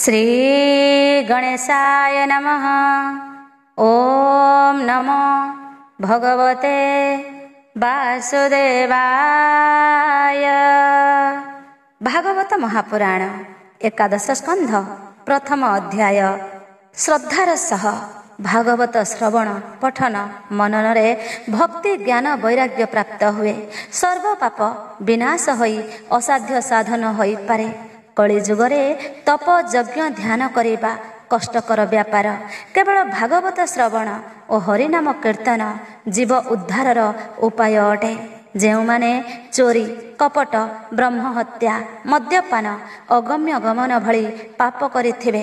श्री गणेशाय नमः। ओम नमो भगवते वासुदेवाय। भागवत महापुराण एकादश स्कंध प्रथम अध्याय। श्रद्धार सह भागवत श्रवण पठन मनन रे भक्ति ज्ञान वैराग्य प्राप्त हुए। सर्व पाप विनाश होई असाध्य साधन होई पारे। कली जुगरे तप यज्ञ ध्यान करिबा कष्टकर व्यापार। केवल भागवत श्रवण और हरिनाम कीर्तन जीव उद्धारर उपाय अटे। जेउमाने चोरी कपट ब्रह्महत्या मद्यपान अगम्य गमन भली पाप करिथिबे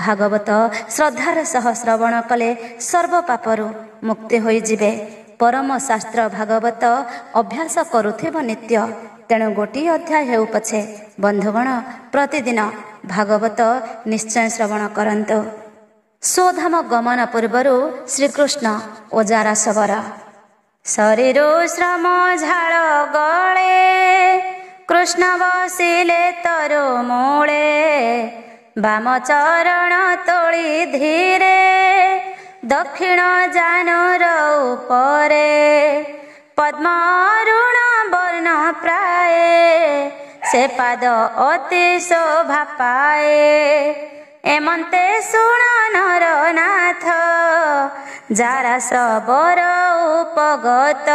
भागवत श्रद्धार सह श्रवण कले सर्व पापरु मुक्ति होई जिवे। परम शास्त्र भागवत अभ्यास करुथिब नित्य। तेणु गोटी अध्याय हेउ पछे बंधुगण प्रतिदिन भागवत निश्चय श्रवण करंतु। स्वधाम गमन पूर्वरु श्रीकृष्ण ओजार सबर शरीर श्रम झाल गले कृष्ण बसिले तरु मूले बाम चरण तोली धीरे दक्षिण जानर उपरे पद्म अरुण वर्ण प्राय से पाद अति शोभा पाए एमंते सुण नर नाथ जारा सबर उपगत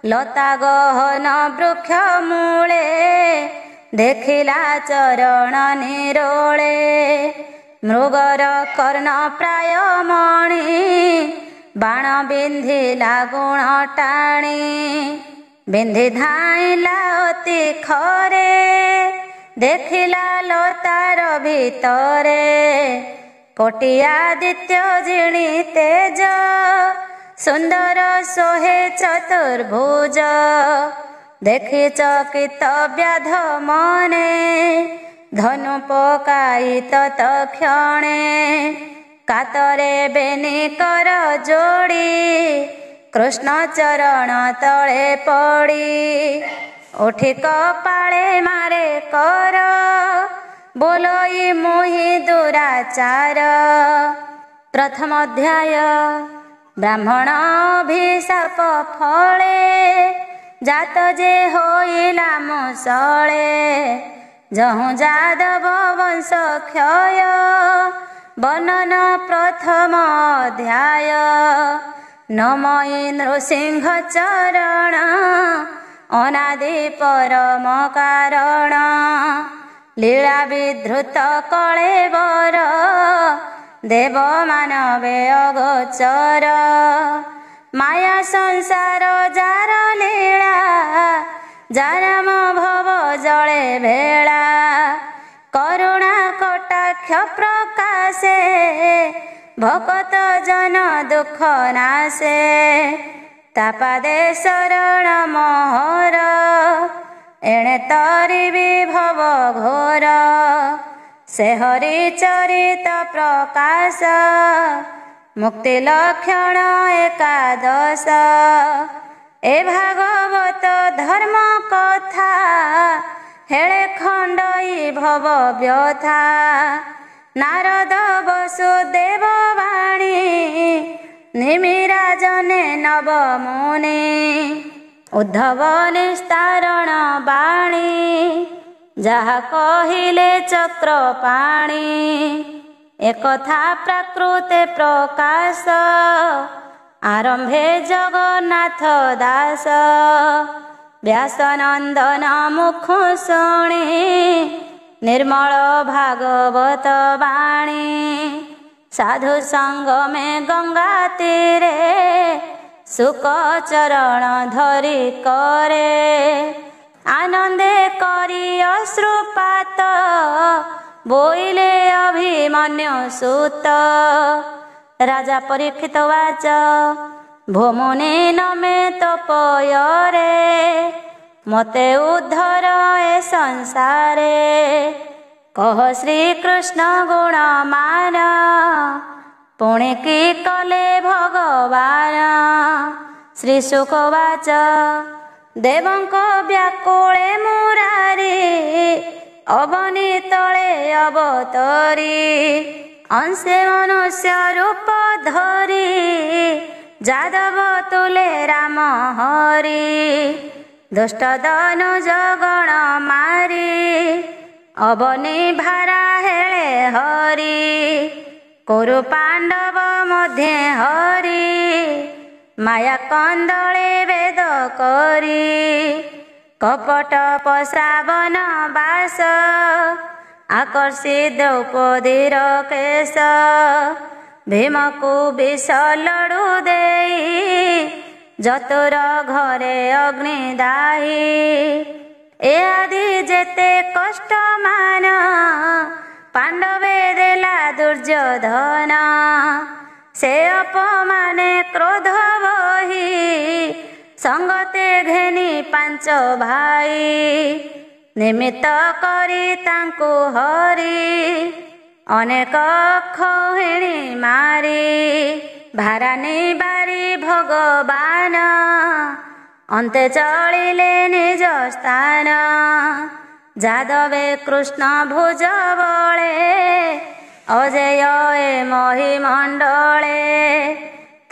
लता गहन वृक्ष मूले देखिला चरण निरोले मृगर कर्ण प्राय मणि बाण बिंधिला गुण टाणी बिंधि धाइला अति खरे देखिला लतार भितरे कोटियादित्य जिणी तेज सुंदर सोहे चतुर्भुज देखि चकित व्याध मने धनु पकाई तत क्षणे कातरे बेनी कर जोड़ी कृष्ण चरण तले पड़ी उठी कपाळे मारे कर बोलोई मुहि दुराचार। प्रथम अध्याय। ब्राह्मण अभिशाप फले जात जे होइला मुसले जहु जादव वंश क्षय वर्णन प्रथम अध्याय। नमयी नृसिंह चरण अनादि परम कारण लीला विधृत कलेवर देव मानवे अगोचर माया संसार जार लीला जारम भव जले भेला करुणा कटाक्ष प्रकाशे भकत जन दुख नाशे तापादे शरण मोहर एणे तरी विभव घोर से हरि चरित प्रकाश मुक्ति लक्षण एकादश। ए भागवत धर्म कथा हेळे खंडई भव व्यथा नारद वसुदेव वाणी निमिराजने नव मुनि उद्धव निस्तारण बाणी जहा कहिले चक्रपाणी एकथा प्राकृते प्रकाश आरंभे जगन्नाथ दास व्यासनंदन मुख शुणी निर्मल भागवत वाणी साधु संग में गंगा तीरे सुख चरण धरी करे आनंदे करी अश्रुपात बोइले अभिमन्यु सुत राजा परीक्षित वाच भूमुनि नमे तपयरे मते उद्धर ए संसारे कह श्री कृष्ण गुण मान पुणे की कले भगवान। श्री शुकवाच देवंक व्याकुळे मुरारी ଅବନୀ ତଳେ ଅବତରି ଅଂଶେ ମନୁଷ୍ୟ ରୂପ ଧରି ଯାଦବ ତୁଲେ ରାମ ହରି ଦୁଷ୍ଟ ଦନୁ ଜଗଣ ମାରି ଅବନୀ ଭାରା ହେଳେ ହରି କୁରୁ ପାଣ୍ଡବ ମଧ୍ୟେ ହରି ମାୟା କନ୍ଦଳେ ବେଦ କରି କପଟ ପଶାବନ ବାସ ଆକର୍ଷି ଦ୍ରୌପଦୀର କେଶ ଭୀମକୁ ବିଷ ଲଡୁ ଦେଇ ଯତୁର ଘରେ ଅଗ୍ନି ଦାହି ଏ ଆଦି ଯେତେ କଷ୍ଟ ମାନ ପାଣ୍ଡବେ ଦେଲା ଦୁର୍ଯ୍ୟୋଧନ ସେ ଅପମାନେ କ୍ରୋଧ ବହି ସଙ୍ଗତେ ଘେନି ପାଞ୍ଚ ଭାଇ ନିମିତ୍ତ କରି ତାଙ୍କୁ ହରି ଅନେକ ଖୋହିଣୀ ମାରି ଭାରାନି ବାରି ଭଗବାନ ଅନ୍ତେ ଚଳିଲେ ନିଜ ସ୍ଥାନ ଯାଦବେ କୃଷ୍ଣ ଭୁଜ ବଳେ ଅଜେୟ ଏ ମହିମଣ୍ଡଳେ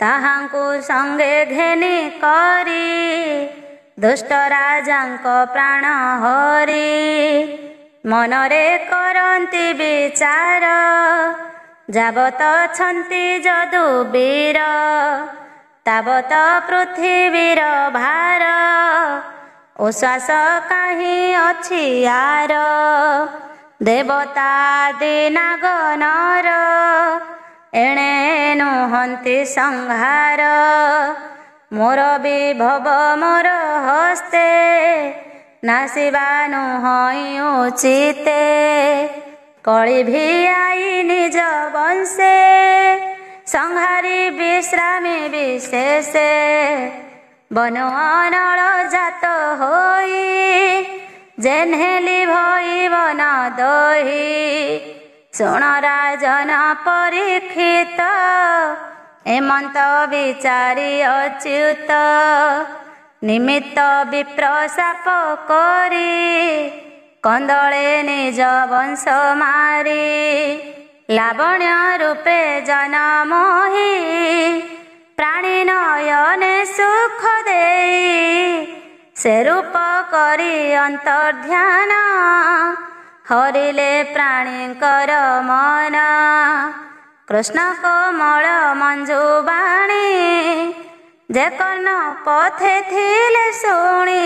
ତାହାଙ୍କୁ ସଙ୍ଗେ ଘେନି କରି ଦୁଷ୍ଟ ରାଜାଙ୍କ ପ୍ରାଣ ହରି ମନରେ କରନ୍ତି ବିଚାର ଯାବତ ଅଛନ୍ତି ଯଦୁବୀର ତାବତ ପୃଥିବୀର ଭାର ଉଶ୍ୱାସ କାହିଁ ଅଛି ଆର ଦେବତା ଆଦି ନାଗ ନର ଏଣେ ନୁହନ୍ତି ସଂହାର ମୋର ବିଭବ ମୋର ହସ୍ତେ ନାସିବା ନୁହଁ ଉଚିତେ କଳି ଭିଆଇ ନିଜ ବଂଶେ ସଂହାରି ବିଶ୍ରାମୀ ବିଶେଷେ ବନ ଅନଳ ଜାତ ହୋଇ ଜେନେଲି ଭଇବ ନ ଦହି ଶୁଣ ରାଜନ ପରୀକ୍ଷିତ ଏମନ୍ତ ବିଚାରି ଅଚ୍ୟୁତ ନିମିତ୍ତ ବିପ୍ର ଶାପ କରି କନ୍ଦଳେ ନିଜ ବଂଶ ମାରି ଲାବଣ୍ୟ ରୂପେ ଜନମୋହି ପ୍ରାଣୀ ନୟନେ ସୁଖ ଦେଇ ସେ ରୂପ କରି ଅନ୍ତର୍ଧ୍ୟାନ ହରିଲେ ପ୍ରାଣୀଙ୍କର ମନ କୃଷ୍ଣ କୋମଳ ମଞ୍ଜୁ ବାଣୀ ଯେ କର୍ଣ୍ଣ ପଥେ ଥିଲେ ଶୁଣି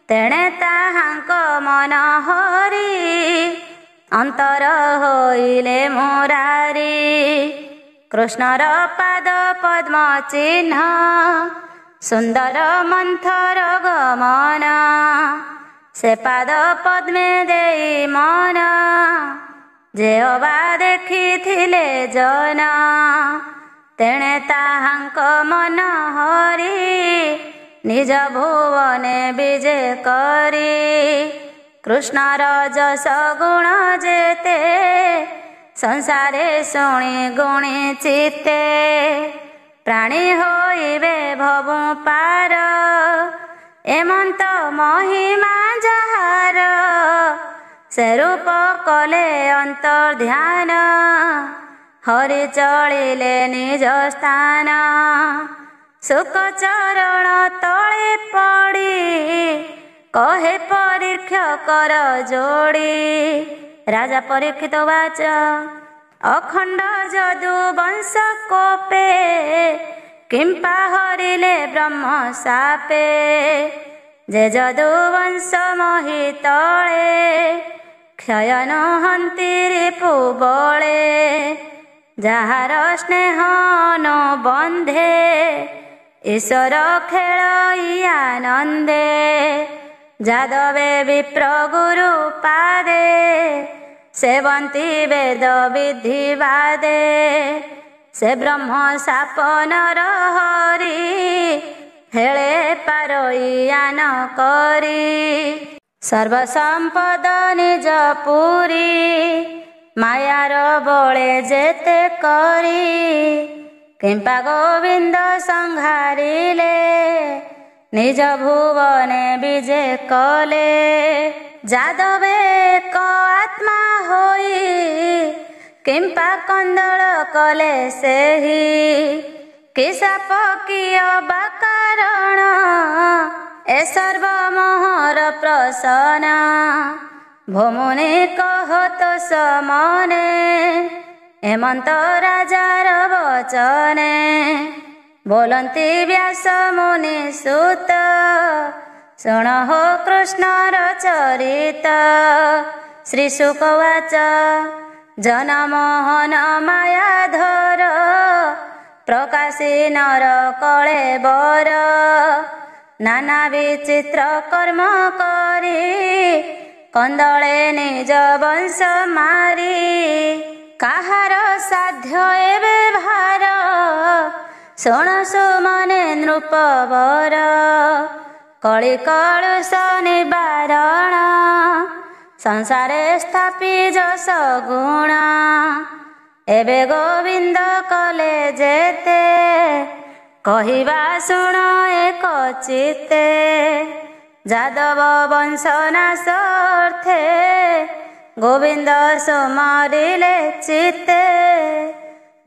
ତେଣେ ତାହାଙ୍କ ମନ ହରି ଅନ୍ତର ହୋଇଲେ ମୁରାରି କୃଷ୍ଣର ପାଦ ପଦ୍ମ ଚିହ୍ନ ସୁନ୍ଦର ମନ୍ଥର ଗମନ ସେ ପାଦ ପଦ୍ମେ ଦେଇ ମନ ଯେ ଅବା ଦେଖିଥିଲେ ଜନ ତେଣେ ତାହାଙ୍କ ମନ ହରି ନିଜ ଭୁବନେ ବିଜେ କରି କୃଷ୍ଣର ଯଶ ଗୁଣ ଯେତେ ସଂସାରେ ଶୁଣି ଗୁଣି ଚିତେ ପ୍ରାଣୀ ହୋଇବେ ଭବୁ ପାର ଏମନ୍ତ ମହିମା ଯାହାର ସେ ରୂପ କଲେ ଅନ୍ତର୍ଧ୍ୟାନ ହରି ଚଳିଲେ ନିଜ ସ୍ଥାନ ସୁଖ ଚରଣ ତଳେ ପଡ଼ି କହେ ପରୀକ୍ଷ କର ଯୋଡ଼ି ରାଜା ପରୀକ୍ଷିତ ବାଚ ଅଖଣ୍ଡ ଯଦୁ ବଂଶ କୋପେ କିମ୍ପା ହରିଲେ ବ୍ରହ୍ମ ସାପେ ଯେ ଯଦୁ ବଂଶ ମହି ତଳେ କ୍ଷୟ ନୁହନ୍ତି ରିପୁ ବଳେ ଯାହାର ସ୍ନେହ ନ ବନ୍ଧେ ଈଶ୍ୱର ଖେଳ ଆନନ୍ଦେ ଯାଦବେ ବିପ୍ର ଗୁରୁ ପାଦେ ସେବନ୍ତି ବେଦ ବିଧି ବାଦେ ସେ ବ୍ରହ୍ମ ସାପ ନର ହରି ହେଳେ ପାରଇଆନ କରି ସର୍ବ ସମ୍ପଦ ନିଜ ପୁରୀ ମାୟାର ବଳେ ଯେତେ କରି କିମ୍ପା ଗୋବିନ୍ଦ ସଂହାରିଲେ ନିଜ ଭୁବନେ ବିଜେ କଲେ ଯାଦବେ ଏକ ଆତ୍ମା ହୋଇ କିମ୍ପା କନ୍ଦଳ କଲେ ସେହି କି ସାପ କି ଅବା କାରଣ ଏ ସର୍ବମୋହର ପ୍ରସନ୍ନ ଭୂମୁନି କହତ ସମନେ ହେମନ୍ତ ରାଜାର ବଚନେ ବୋଲନ୍ତି ବ୍ୟାସ ମୁନି ସୁତ ଶୁଣ ହୋ କୃଷ୍ଣର ଚରିତ ଶ୍ରୀ ଶୁକବାଚ ଜନମୋହନ ମାୟାଧର ପ୍ରକାଶୀ ନର କଳେ ବର ନାନା ବିଚିତ୍ର କର୍ମ କରି କନ୍ଦଳେ ନିଜ ବଂଶ ମାରି କାହାର ସାଧ୍ୟ ଏବେ ଭାର ଶୁଣ ସୁମନେ ନୃପବର କଳି କଳୁଷ ନିବାରଣ ସଂସାରେ ସ୍ଥାପି ଯଶ ଗୁଣ ଏବେ ଗୋବିନ୍ଦ କଲେ ଯେତେ କହିବା ଶୁଣ ଏକ ଚିତେ ଯାଦବ ବଂଶ ନାଶ ଅର୍ଥେ ଗୋବିନ୍ଦ ସୁମରିଲେ ଚିତେ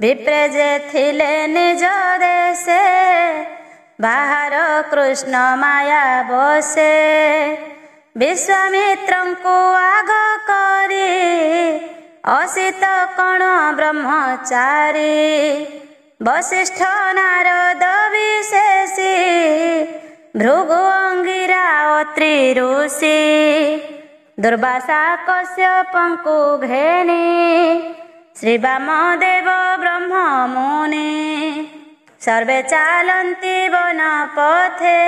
ବିପ୍ରେ ଯେ ଥିଲେ ନିଜ ଦେଶେ ବାହାର କୃଷ୍ଣ ମାୟା ବସେ ବିଶ୍ୱାମିତ୍ରଙ୍କୁ ଆଗ କରି ଅସିତ କଣ ବ୍ରହ୍ମଚାରୀ ବଶିଷ୍ଠ ନାରଦ ବିଶେଷୀ ଭୃଗୁ ଅଙ୍ଗିରା ଅତ୍ରି ଋଷି ଦୁର୍ବାସା କଶ୍ୟପଙ୍କୁ ଘେନି ଶ୍ରୀ ବାମଦେବ ବ୍ରହ୍ମ ମୁନି ସର୍ବେ ଚାଲନ୍ତି ବନ ପଥେ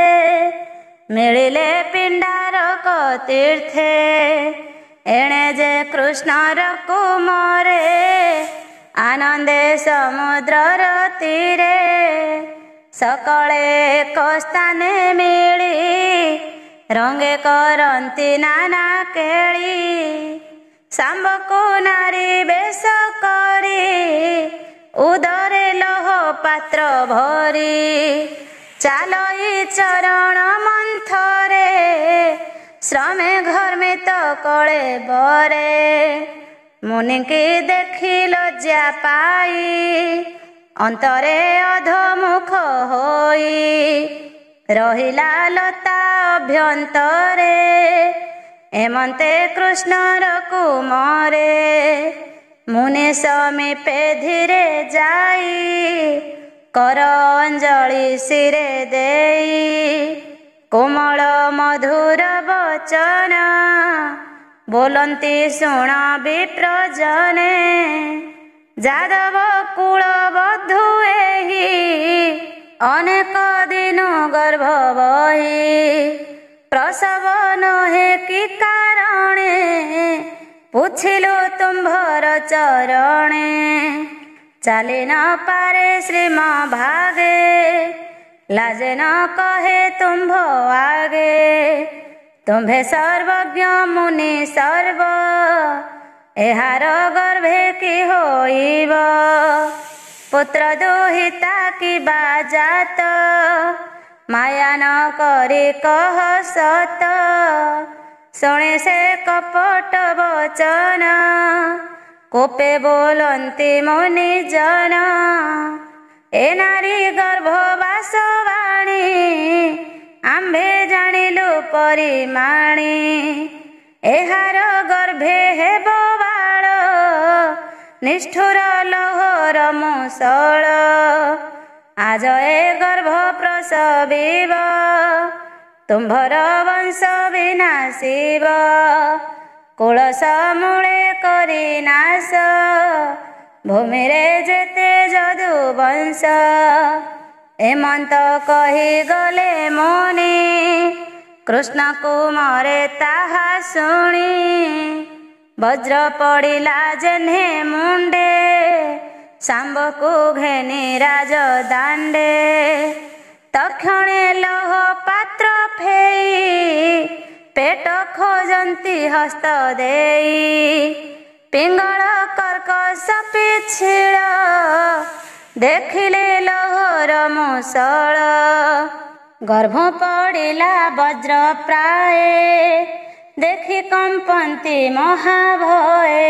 ମିଳିଲେ ପିଣ୍ଡାରକ ତୀର୍ଥେ ଏଣେ ଯେ କୃଷ୍ଣର କୁମରେ ଆନନ୍ଦେ ସମୁଦ୍ରର ତୀରେ ସକଳେ ଏକ ସ୍ଥାନେ ମିଳି ରଙ୍ଗେ କରନ୍ତି ନାନା କେଳି ଶାମ୍ବକୁ ନାରୀ ବେଶ କରି ଉଦରେ ଲୌହ ପାତ୍ର ଭରି ଚାଲଇ ଚରଣ ମନ୍ଥରେ ଶ୍ରମେ ଘର୍ମିତ କଳେ ବରେ ମୁନିକି ଦେଖି ଲଜ୍ଜା ପାଇ ଅନ୍ତରେ ଅଧମୁଖ ହୋଇ ରହିଲା ଲତା ଅଭ୍ୟନ୍ତରେ ଏମନ୍ତେ କୃଷ୍ଣର କୁମରେ ମୁନି ସମୀପେ ଧୀରେ ଯାଇ କର ଅଞ୍ଜଳି ଶିରେ ଦେଇ କୋମଳ ମଧୁର ବଚନ ବୋଲନ୍ତି ଶୁଣ ବିପ୍ରଜନେ ଯାଦବ କୁଳ ବଧୂ ଏହି ଅନେକ ଦିନ ଗର୍ଭ ବହି ପ୍ରସବ ନୁହେଁ କି କାରଣେ ପୁଛିଲୁ ତୁମ୍ଭର ଚରଣେ ଚାଲି ନ ପାରେ ଶ୍ରୀମ ଭାଗେ ଲାଜେ ନ କହେ ତୁମ୍ଭ ଆଗେ ତୁମ୍ଭେ ସର୍ବଜ୍ଞ ମୁନି ସର୍ବ ଏହାର ଗର୍ଭେ କି ହୋଇବ ପୁତ୍ର ଦୁହିତା କିବା ଜାତ ମାୟା ନ କରି କହ ସତ ଶୁଣେ ସେ କପଟ ବଚନ କୋପେ ବୋଲନ୍ତି ମୁନି ଜନ ଏ ନାରୀ ଗର୍ଭବାସ ବାଣୀ ଆମ୍ଭେ ଜାଣିଲୁ ପରିମାଣି ଏହାର ଗର୍ଭେ ହେବ ବାଳ ନିଷ୍ଠୁର ଲହର ମୁଷଳ ଆଜ ଏ ଗର୍ଭ ପ୍ରସବିବ ତୁମ୍ଭର ବଂଶ ବିନାଶିବ କୁଳ ସମୂଳେ କରି ନାଶ ଭୂମିରେ ଯେତେ ଯଦୁ ବଂଶ ଏମନ୍ତ କହିଗଲେ ମୁନି କୃଷ୍ଣ କୁମରେ ତାହା ଶୁଣି ବଜ୍ର ପଡ଼ିଲା ଯେହ୍ନେ ମୁଣ୍ଡେ ଶାମ୍ବକୁ ଘେନି ରାଜ ଦାଣ୍ଡେ ତକ୍ଷଣେ ଲୌହ ପାତ୍ର ଫେଇ ପେଟ ଖୋଜନ୍ତି ହସ୍ତ ଦେଇ ପିଙ୍ଗଳ କର୍କଶ ପିଛିଳ ଦେଖିଲେ ଲୌହର ମୁଷଳ ଗର୍ଭ ପଡ଼ିଲା ବଜ୍ର ପ୍ରାଏ देखि कम्पन्ति महाभये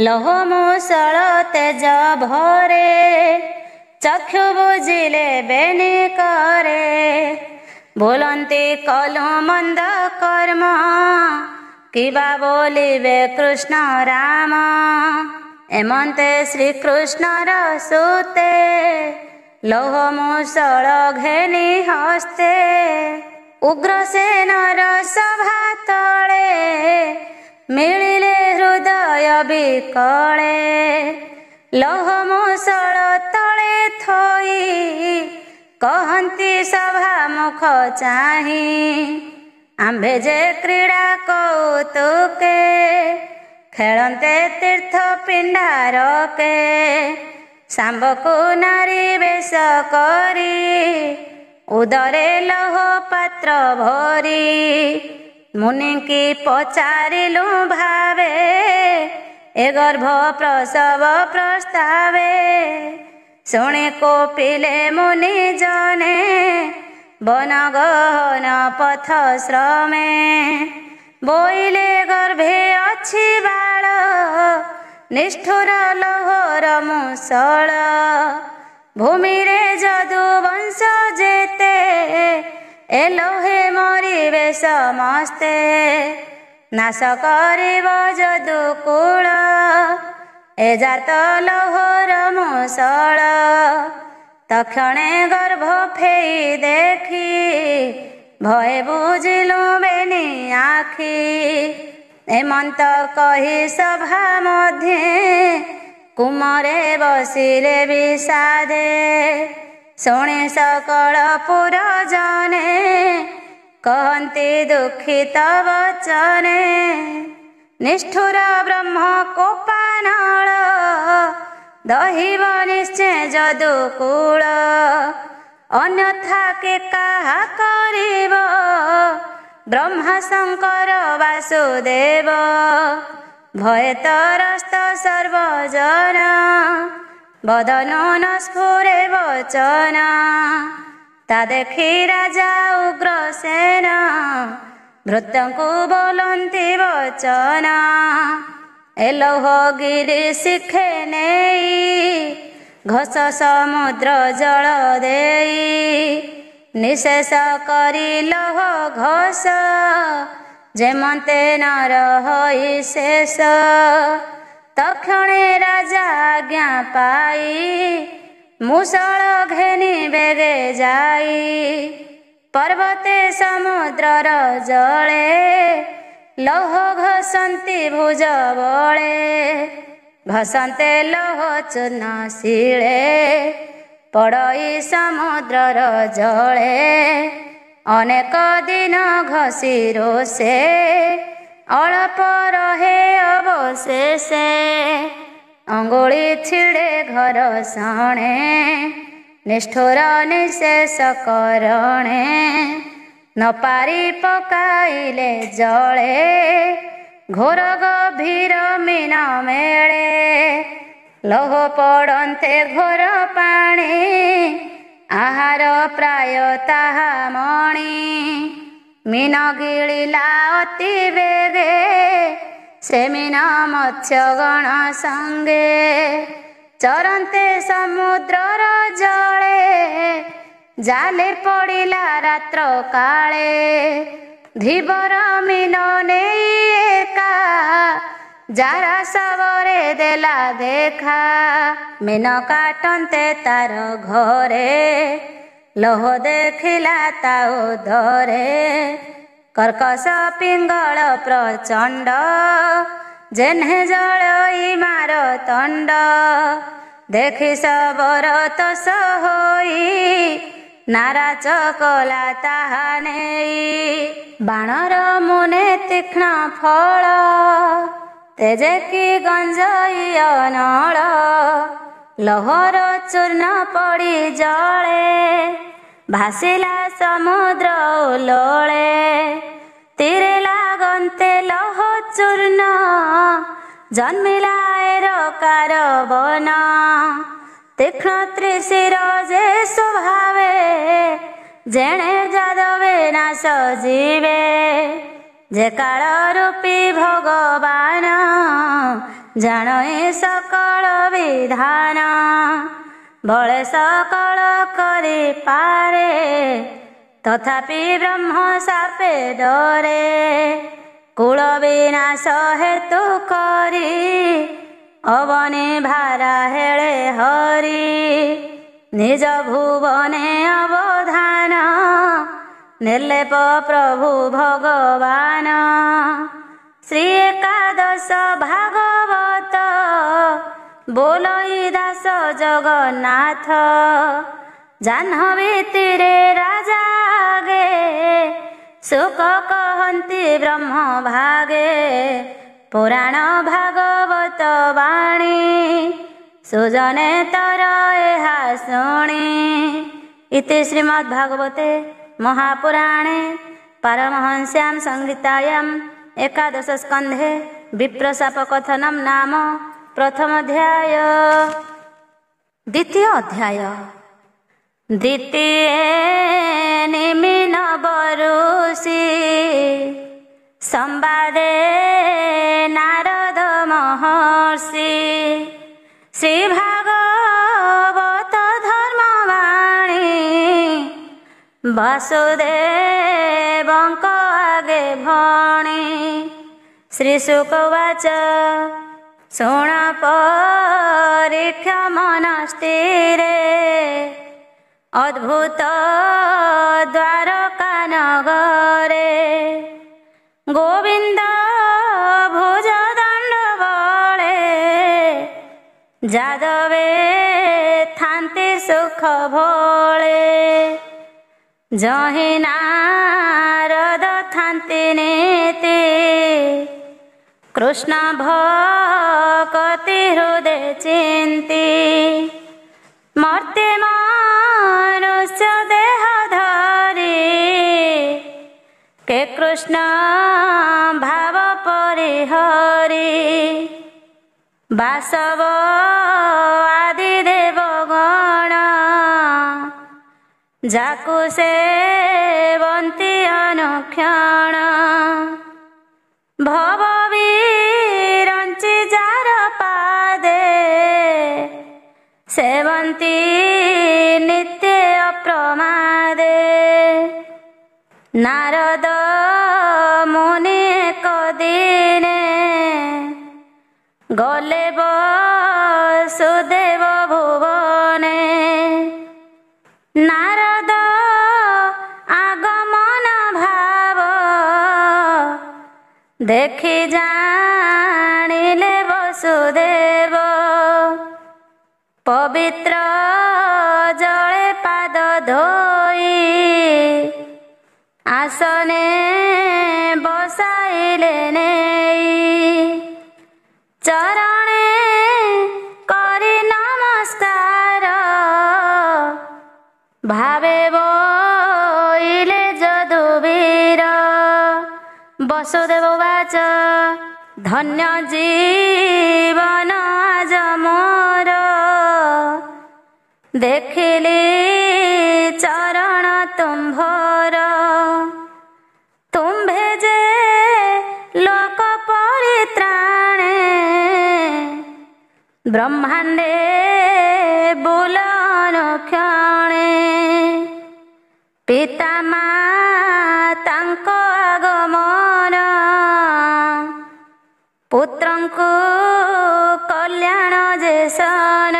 लौह मूषल तेज भरे चक्षु बुझिले बेनी करे बोलन्ति कलु मंद कर्म किबा बोलिबे कृष्ण राम एमन्ते श्रीकृष्णर सुते लौह मूषल घेनि हस्ते उग्रसेनर सभा तले मिलिले हृदय विकले लौह मूषल तले थोई कहन्ति सभा मुख चाहि आम्भे जे क्रीड़ा कौतुके खेलन्ते तीर्थ पिंडारके सांबकु नारी बेश करी उदरे लौह पात्र भरी मुनि की पचारिलु भावे ए गर्भ प्रसव प्रस्तावे शुणी कोपिले मुनि जने वन गहन पथ श्रमे बोइले गर्भे अछि बाळ निष्ठुर लौहर मूषल भूमि रे जदु वंश जेते ए लौहे मरिबे समस्ते नाश करिब जदु कूल ए जात लौहर मूषल तक्षणे गर्भ फेई देखी भय बुझिलु बेनी आखि एमंत कही सभा मध्ये कुमरे बसिले विषादे शुणी सकल पुर जने कहन्ति दुखित वचने निष्ठुर ब्रह्म कोपानल दहिब निश्चय जदुकूल अन्यथा के काहा करिब ब्रह्मा शंकर वासुदेव भय तरस्त सर्वजन बदनो न स्फुरे वचन ता देखि राजा उग्रसेन भृत्यंकु बोलन्ति वचन ए लौह गिरि शिखे नेई घस समुद्र जल देई निशेष करी लौह घस जेमन्ते न रहि शेष तक्षणे राजा आज्ञा पाई मूषल घेनि बेगे जाई पर्वते समुद्रर जले लौह घसन्ति भुज बळे घसन्ते लौह चूर्ण शिळे पड़ई समुद्रर जले अनेक दिन घसी रोषे अल्प रहे अवशेषे अंगुली छिड़े घर सणे निष्ठुर निशेष करणे न पारी पकाइले जले घोर गभीर मीन मेले लौह पड़न्ते घोर पाणी आहार प्राय ताहा मणि मीन गिଳିଲା अति बेगे से मीन मत्स्यगण संगे चरन्ते समुद्रर जले जाले पड़िला रात्र काले धीबर मीन नेई एका जारा सबरे देला देखा मीन काटन्ते तार घरे लौह देखिला ता उदरे कर्कश पिंगल प्रचंड जेन्हे जलई मार तंड देखि सबर तस होई नाराज कला ताहा नेई बाणर मुने तीक्ष्ण फल तेजे कि गंजई अनल लौहर चूर्ण पड़ी जले भासिला समुद्र उलळे तीरे लागन्ते लौह चूर्ण जन्मिला एरकार वन तीक्ष्ण त्रिशिर जे स्वभावे जेणे जादवे नाश जीवे जे काल रूपी भगवान जाने सकल विधान बळे सकल करि पारे तथापि ब्रह्म सापे डरे कुल विनाश हेतु करी अवने भारा हेले हरि निज भुवने अवधान निर्लेप प्रभु भगवान श्री एकादश भागवत बोलई दास जगन्नाथ जाह्नवी तीरे राजा गे सुख कहन्ति ब्रह्म भागे पुराण भागवत वाणी सुजने तर एहा शुणी इति श्रीमद्भागवते महापुराणे पारमहंस्यां संहितायां एकादश स्कन्धे विप्रशाप कथनं नाम प्रथम अध्याय। द्वितीय अध्याय द्वितीये निमिन बरुषि संवादे नारद महर्षि श्री भागवत धर्मवाणी वासुदेवंक आगे भणी श्री शुकवाच शुण परीक्ष मनस्थिरे अद्भुत द्वारका नगरे गोविंद भुज दंड बळे जादवे थान्ति सुख भोळे जहि नारद थान्ति नीति कृष्ण भक्ति हृदय चिंती मर्त्य मनुष्य देह धरी के कृष्ण भाव परिहरी वासव आदि देवगण जाकु सेवन्ति अनुक्षण भव विरंचि जार पादे सेवन्ति नित्य अप्रमादे नारद मुनि एक दिने गले वसुदेव भुवने नारद आगमन भाव देखि जानिले वसुदेव पवित्र जले पाद धोई आसने बसाइले नेई चरणे करि नमस्कार भावे बोइले जदुवीर वसुदेव वाच धन्य जीवन आज मोर देखिली चरण तुम्भर तुम्भे जे लोक परित्राणे ब्रह्मांडे बुलन क्षणे पिता मातांक आगमन पुत्रंकु कल्याण जेसन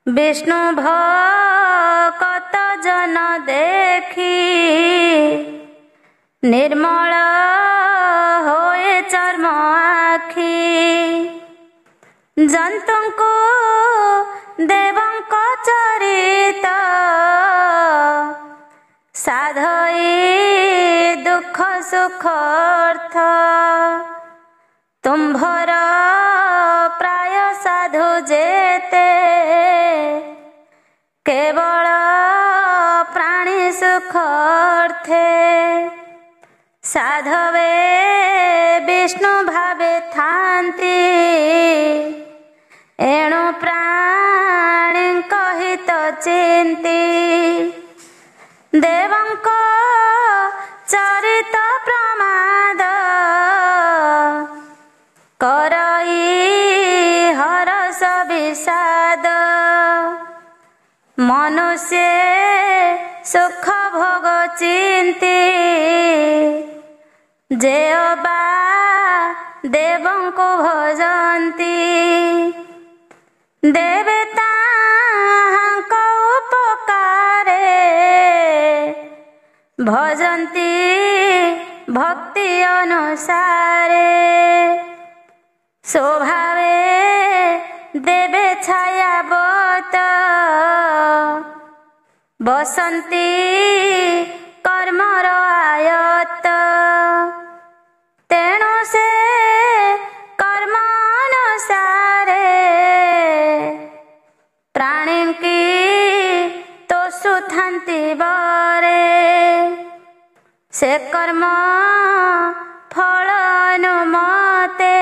विष्णु भक्त जन देखी निर्मल होए चर्म आखि जंतुंकु देवंक चरित साधई दुख सुख अर्थ तुम्भर प्राय साधु जेते केवल प्राणी सुख अर्थे साधवे विष्णु भावे थान्ति एणु प्राणी कहित चिंती देवंक चरित ମନୁଷ୍ୟ ସୁଖ ଭୋଗ ଚିନ୍ତି ଯେ ଅବା ଦେବଙ୍କୁ ଭଜନ୍ତି ଦେବେ ତାହାଙ୍କ ଉପକାରେ ଭଜନ୍ତି ଭକ୍ତି ଅନୁସାରେ ସ୍ୱଭାବେ ଦେବେ ଛାୟାବତ ବସନ୍ତି କର୍ମର ଆୟତ ତେଣୁ ସେ କର୍ମ ଅନୁସାରେ ପ୍ରାଣୀଙ୍କି ତୋଷୁଥାନ୍ତି ବରେ ସେ କର୍ମ ଫଳ ଅନୁମତେ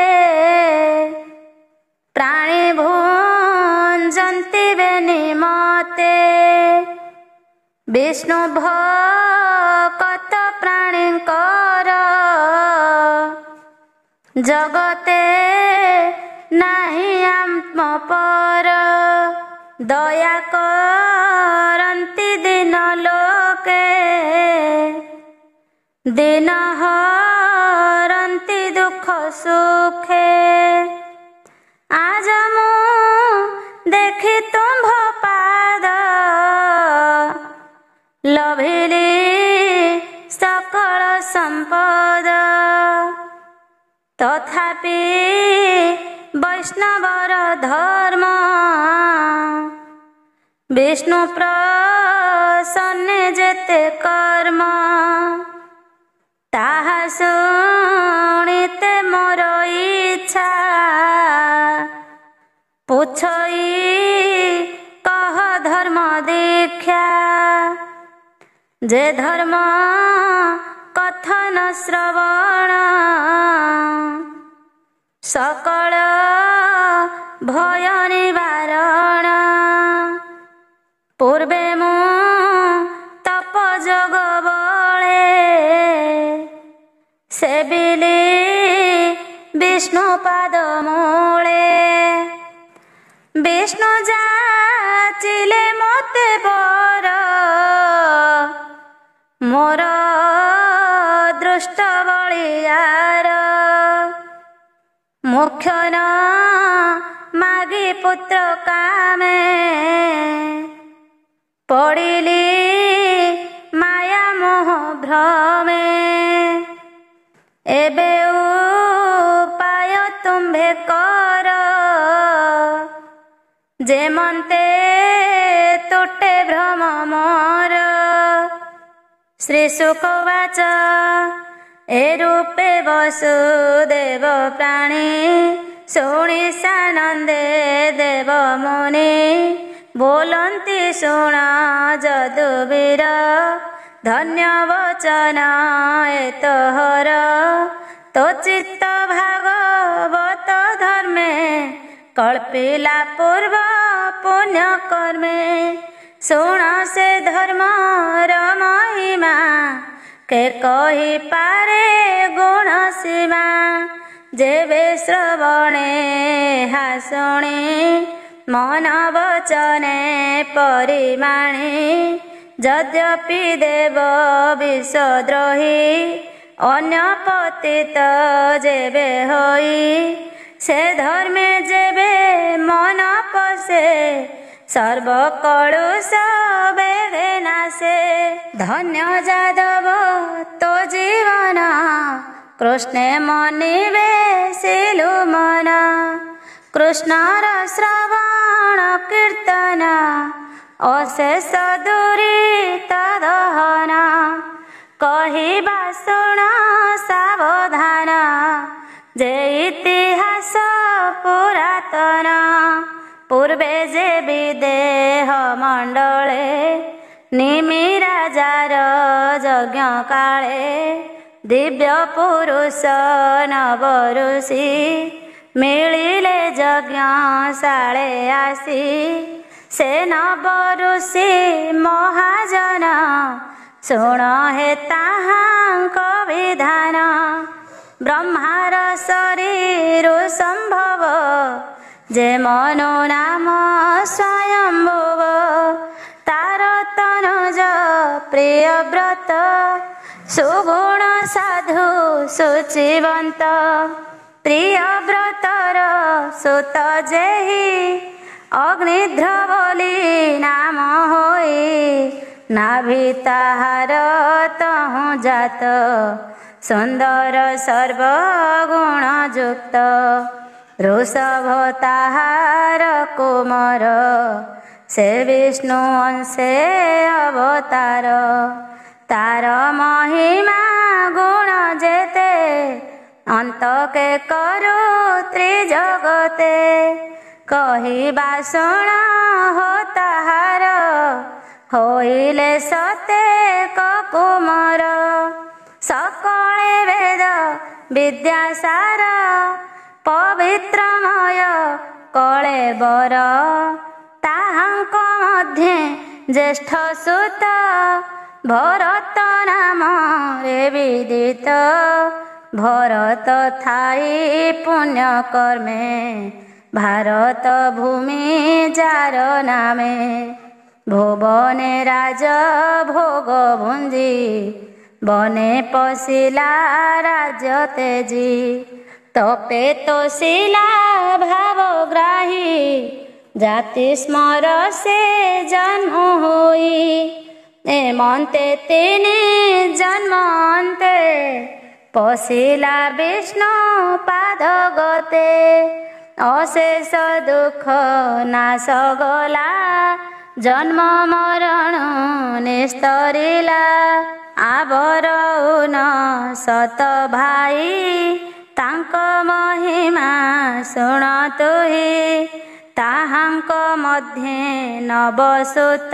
ପ୍ରାଣୀ ଭୁଞ୍ଜନ୍ତି ବେନିମତେ ବିଷ୍ଣୁ ଭକତ ପ୍ରାଣୀଙ୍କର ଜଗତେ ନାହିଁ ଆତ୍ମପର ଦୟା କରନ୍ତି ଦିନ ଲୋକେ ଦିନ ହରନ୍ତି ଦୁଃଖ ସୁଖେ ଆଜ ମୁଁ ଦେଖି ତୁମ୍ଭ ପାଦ ଲଭିଲି ସକଳ ସମ୍ପଦ ତଥାପି ବୈଷ୍ଣବର ଧର୍ମ ବିଷ୍ଣୁ ପ୍ରସନ୍ନେ ଯେତେ କର୍ମ ତାହା ଶୁଣିତେ ମୋର ଇଚ୍ଛା ପୁଛଇ କହ ଧର୍ମ ଦୀକ୍ଷା ଯେ ଧର୍ମ କଥନ ଶ୍ରବଣ ସକଳ ଭୟ ନିବାରଣ ପୂର୍ବେ ମୁଁ ତପ ଯୋଗ ବଳେ ସେବିଲି ବିଷ୍ଣୁ ପାଦ ମୂଳେ ବିଷ୍ଣୁ ଯାଚିଲେ ମୋତେ ବର ମୋର ଦୃଷ୍ଟ ବଳିୟାର ମୁଖ୍ୟ ନ ମାଗି ପୁତ୍ର କାମେ ପଡ଼ିଲି ମାୟା ମୋହ ଭ୍ରମେ ଏବେ ଉପାୟ ତୁମ୍ଭେ କର ଯେମନ୍ତେ ତୁଟେ ଭ୍ରମ ମୋର ଶ୍ରୀ ଶୁକବାଚ ଏ ରୂପେ ବସୁଦେବ ପ୍ରାଣୀ ଶୁଣି ସାନନ୍ଦେ ଦେବ ମୁନି ବୋଲନ୍ତି ଶୁଣ ଯଦୁବୀର ଧନ୍ୟ ବଚନ ଏତହର ତୋ ଚିତ୍ତ ଭାଗବତ ଧର୍ମେ କଳ୍ପିଲା ପୂର୍ବ ପୁଣ୍ୟ କର୍ମେ ଶୁଣ ସେ ଧର୍ମର ମହିମା କେ କହିପାରେ ଗୁଣ ସୀମା ଯେବେ ଶ୍ରବଣେ ଏହା ଶୁଣି ମନ ବଚନେ ପରିମାଣେ ଯଦ୍ୟପି ଦେବ ବିଷଦ୍ରୋହୀ ଅନ୍ୟ ପତିତ ଯେବେ ହୋଇ ସେ ଧର୍ମେ ଯେବେ ମନ ପଶେ ସର୍ବ କଳୁଷ ବେগে ନାଶେ ଧନ୍ୟ ଯାଦବ ତୋ ଜୀବନ କୃଷ୍ଣେ ମନିବେଶିଲୁ ମନ କୃଷ୍ଣର ଶ୍ରବଣ କୀର୍ତ୍ତନ ଅଶେଷ ଦୁରିତ ଦହନ କହିବା ଶୁଣ ସାବଧାନ ଯେ ଇତିହାସ ପୁରାତନ ପୂର୍ବେ ଯେ ବିଦେହ ମଣ୍ଡଳେ ନିମିରାଜାର ଯଜ୍ଞ କାଳେ ଦିବ୍ୟ ପୁରୁଷ ନବଋଷି ମିଳିଲେ ଯଜ୍ଞଶାଳେ ଆସି ସେ ନବଋଷି ମହାଜନ ଶୁଣ ହେ ତାହାଙ୍କ ବିଧାନ ବ୍ରହ୍ମାର ଶରୀରୁ ସମ୍ଭବ ଯେ ମନୁ ନାମ ସ୍ୱୟଂଭୁବ ତାର अनुज प्रिय व्रत सुगुण साधु सुचिवंत प्रिय व्रतर सुत जेहि अग्निध्र बोली नाम होई नाभि ताहार तहु जात सुंदर सर्वगुण युक्त ऋषभ ताहार कुमार से विष्णु अंशे अवतार तार महिमा गुण जेते अंत के करू त्रिजगते कहिबा शुण हो ताहार होइले सते कुमार सकळे वेद विद्यासार पवित्रमय कळे बर ताहांक मध्ये ज्येष्ठ सुत भरत नाम रे विदित भरत थाई पुण्य कर्मे भारत भूमि जार नामे भुवने राज भोग भुंजी बने पशिला राज्य तेजी तपे तोशिला भावग्राही जाति स्मर से जन्म होई एमंते तिनि जन्मंते पशिला विष्णु पाद गते अशेष दुख नाश गला जन्म मरण निस्तरिला आवरउन सत भाई तांक महिमा शुण तुहि ताहांक मध्ये नवसुत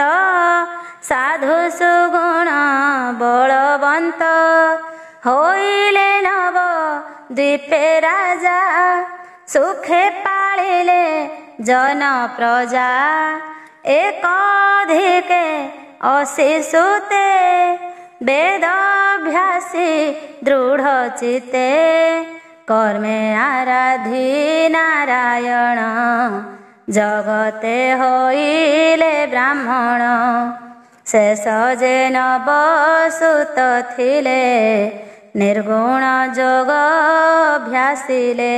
साधु सुगुण बलवंत होइले नव द्वीपे राजा सुखे पालिले जन प्रजा एकाधिके अशिशुते वेदाभ्यासी दृढ़ चिते कर्मे आराधी नारायण जगते होइले ब्राह्मण शेष जे नवसुत थिले निर्गुण जोग अभ्यासिले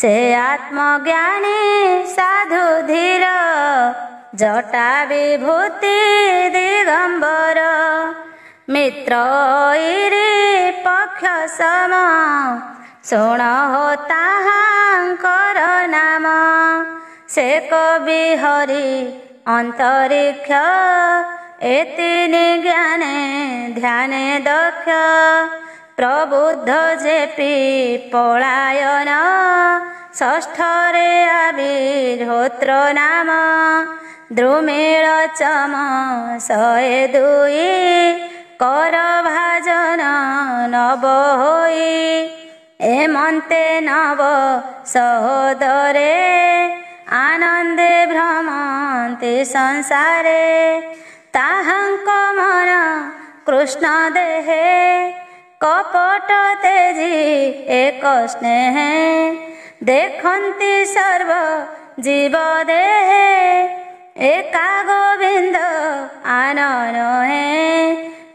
से आत्मज्ञानी साधु धीर जटा विभूति दिगंबर मित्र इरि पक्ष सम शुण हो ताहांकर नाम से कवि हरि अंतरिक्ष एतिनि ज्ञाने ध्याने दक्ष प्रबुद्ध जेपि पलायन षष्ठरे आविर्होत्र नाम द्रुमिळ चम शहे दुई कर भाजन नव होई एमंते नव सहोदरे आनंदे भ्रमन्ति संसारे ताहांक मन कृष्ण देहे कपट तेजी एक स्नेह देखन्ति सर्व जीव देहे एका गोविंद आनन है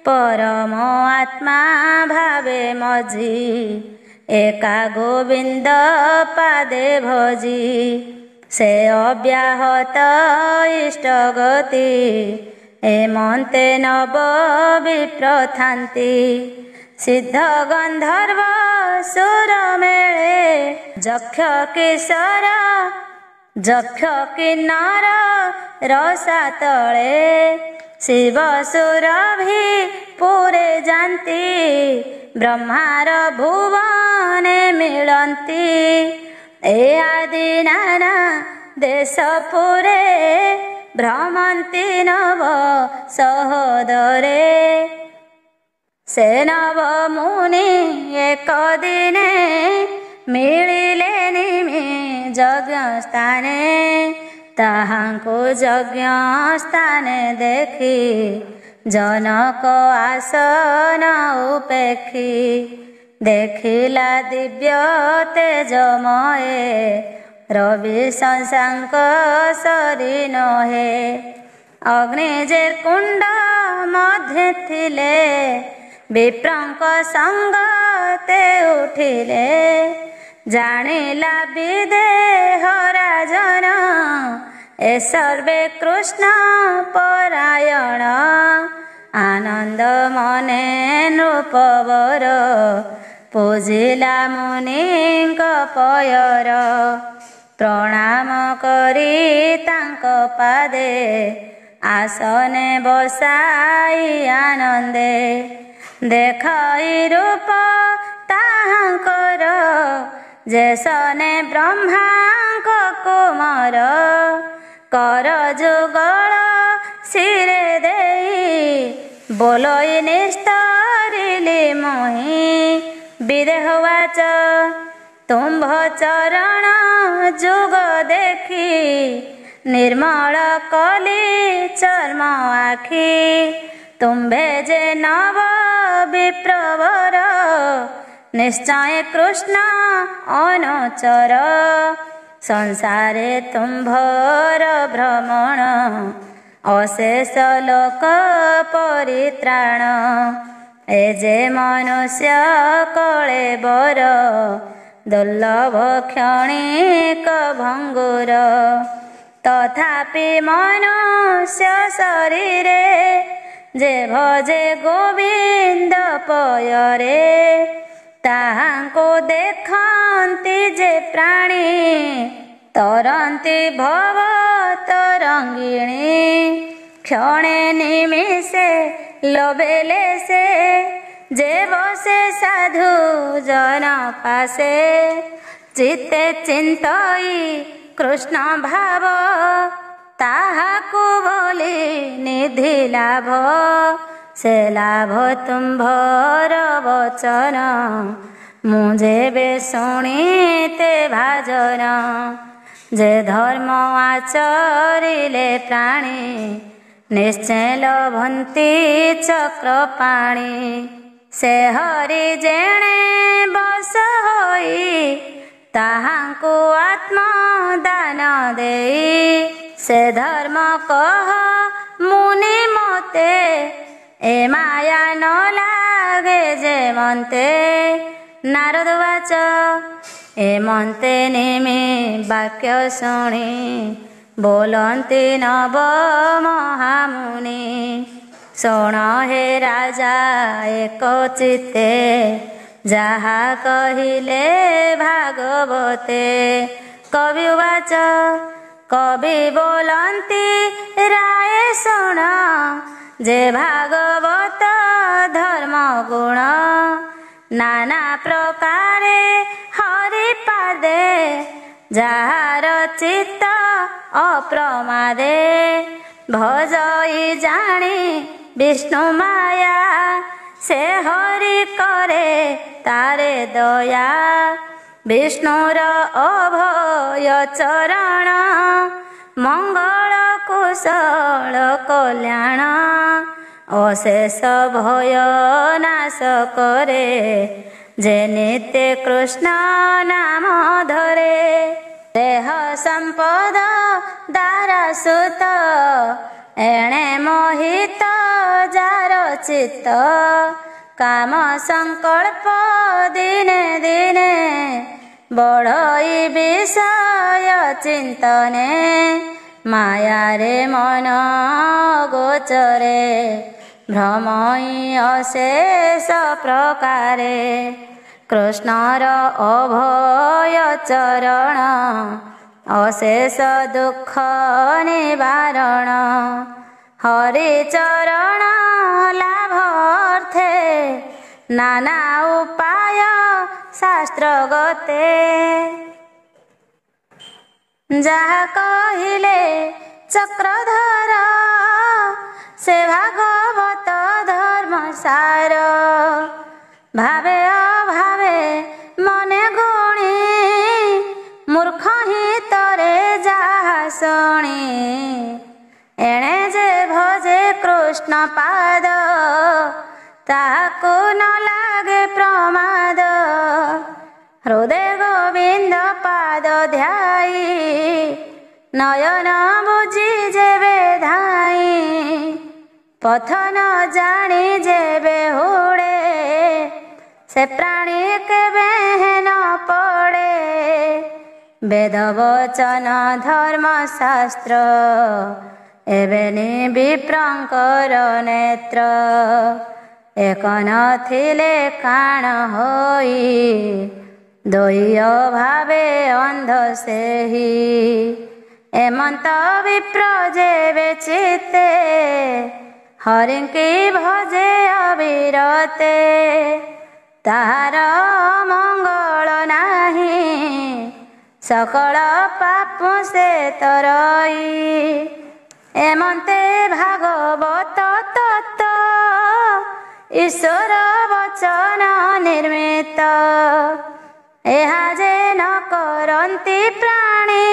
परम आत्मा भावे मजी एका गोविंद पादे भजी से अव्याहत इष्ट गति एमंते नव विप्रथान्ति सिद्ध गंधर्व सुर मेले जक्ष किशोर जक्ष किन्नर रसा तले शिव सुरभि पुरे जान्ति ब्रह्मार भुवने मिलन्ति ए आदि नाना देश पुरे भ्रमन्ति नव सहोदरे से नव मुनि एक दिने मिलिले निमि यज्ञ स्थाने ताहांको यज्ञ स्थाने देखि जनक आसन उपेक्षी देखिला दिव्य तेजमय रवि शशांक सरी नहे ଅଗ୍ନି ଯେ କୁଣ୍ଡ ମଧ୍ୟ ଥିଲେ ବିପ୍ରଙ୍କ ସଙ୍ଗତେ ଉଠିଲେ ଜାଣିଲା ବିଦେହ ରାଜନ ଏ ସର୍ବେ କୃଷ୍ଣ ପରାୟଣ ଆନନ୍ଦ ମନେ ନୃପବର ପୂଜିଲା ମୁନିଙ୍କ ପୟର ପ୍ରଣାମ କରି ତାଙ୍କ ପାଦେ ଆସନେ ବସାଇ ଆନନ୍ଦେ ଦେଖଇ ରୂପ ତାହାଙ୍କର ଯେସନେ ବ୍ରହ୍ମାଙ୍କ କୁମର କର ଯୁଗଳ ଶିରେ ଦେଇ ବୋଲଇ ନିସ୍ତରିଲି ମୁହିଁ ବିଦେହବାଚ ତୁମ୍ଭ ଚରଣ ଯୁଗ ଦେଖି ନିର୍ମଳ କଲି ଚର୍ମ ଆଖି ତୁମ୍ଭେ ଯେ ନବ ବିପ୍ରବର ନିଶ୍ଚୟ କୃଷ୍ଣ ଅନୁଚର ସଂସାରେ ତୁମ୍ଭର ଭ୍ରମଣ ଅଶେଷ ଲୋକ ପରିତ୍ରାଣ ଏ ଯେ ମନୁଷ୍ୟ କଳେ ବର ଦୁର୍ଲଭ କ୍ଷଣିକ ଭଙ୍ଗୁର ତଥାପି ମନୁଷ୍ୟ ଶରୀରେ ଯେ ଭଜେ ଗୋବିନ୍ଦ ପୟରେ ତାହାଙ୍କୁ ଦେଖନ୍ତି ଯେ ପ୍ରାଣୀ ତରନ୍ତି ଭବ ତରଙ୍ଗିଣୀ କ୍ଷଣେ ନିମିଷେ ଲୋଭେଲେ ସେ ଯେ ବସେ ସାଧୁ ଜନ ପାଶେ ଚିତ୍ତେ ଚିନ୍ତଇ କୃଷ୍ଣ ଭାବ ତାହାକୁ ବୋଲି ନିଧି ଲାଭ ସେ ଲାଭ ତୁମ୍ଭର ବଚନ ମୁଁ ଯେବେ ଶୁଣିତେ ଭାଜନ ଯେ ଧର୍ମ ଆଚରିଲେ ପ୍ରାଣୀ ନିଶ୍ଚୟ ଲଭନ୍ତି ଚକ୍ରପାଣି ସେ ହରି ଯେଣେ ବସ ହୋଇ ତାହାଙ୍କୁ ଆତ୍ମଦାନ ଦେଇ ସେ ଧର୍ମ କହ ମୁନି ମତେ ଏ ମାୟା ନ ଲାଗେ ଯେ ମନ୍ତେ ନାରଦ ବାଚ ଏ ମନ୍ତେ ନିମି ବାକ୍ୟ ଶୁଣି ବୋଲନ୍ତି ନବ ମହାମୁନି ଶୁଣ ହେ ରାଜା ଏକ ଚିତ୍ତେ ଯାହା କହିଲେ ଭାଗବତେ କବି ବାଚ କବି ବୋଲନ୍ତି ରାୟ ଶୁଣ ଯେ ଭାଗବତ ଧର୍ମ ଗୁଣ ନାନା ପ୍ରକାରେ ହରି ପାଦେ ଯାହାର ଚିତ୍ତ ଅପ୍ରମାଦେ ଭଜଇ ଜାଣି ବିଷ୍ଣୁ ମାୟା ସେ ହରି କରେ ତାରେ ଦୟା ବିଷ୍ଣୁର ଅଭୟ ଚରଣ ମଙ୍ଗଳ କୁଶଳ କଲ୍ୟାଣ ଅଶେଷ ଭୟ ନାଶ କରେ ଯେ ନିତ୍ୟ କୃଷ୍ଣ ନାମ ଧରେ ଦେହ ସମ୍ପଦ ଦାରା ସୁତ ଏଣେ ମୋହିତ ଯାର ଚିତ୍ତ କାମ ସଂକଳ୍ପ ଦିନେ ଦିନେ ବଢ଼ଇ ବିଷୟ ଚିନ୍ତନେ ମାୟାରେ ମନ ଗୋଚରେ ଭ୍ରମଇ ଅଶେଷ ପ୍ରକାରେ କୃଷ୍ଣର ଅଭୟ ଚରଣ ଅଶେଷ ଦୁଃଖ ନିବାରଣ ହରି ଚରଣ ଲାଭ ଅର୍ଥେ ନାନା ଉପାୟ ଶାସ୍ତ୍ର ଗତେ ଯାହା କହିଲେ ଚକ୍ରଧର ସେ ଭାଗବତ ଧର୍ମ ସାର ଭାବେ ଅଭାବେ ମନେ ଗୁଣି ମୂର୍ଖ ହିତରେ ଯାହା ଶୁଣି ଏଣେ ଯେ ଭଜେ କୃଷ୍ଣ ପାଦ ତାହାକୁ ନ ଲାଗେ ପ୍ରମାଦ ହୃଦୟ ଗୋବିନ୍ଦ ପାଦ ଧ୍ୟାଇ ନୟନ ବୁଝି ଯେବେ ଧାଇ पथ न जानी जेबे हुड़े से प्राणी केबे न पड़े। वेद वचन धर्मशास्त्र एबेनी विप्रंकर नेत्र। एक नथिले काण होई दोई भावे अंध सेही। एमंत विप्र जेबे चित्ते हरिंकी भजे अविरते। ताहार मंगल नाही सकल पाप से तरई। एमंते भागवत तत्व ईश्वर वचन निर्मित। एहा जे न करन्ति प्राणी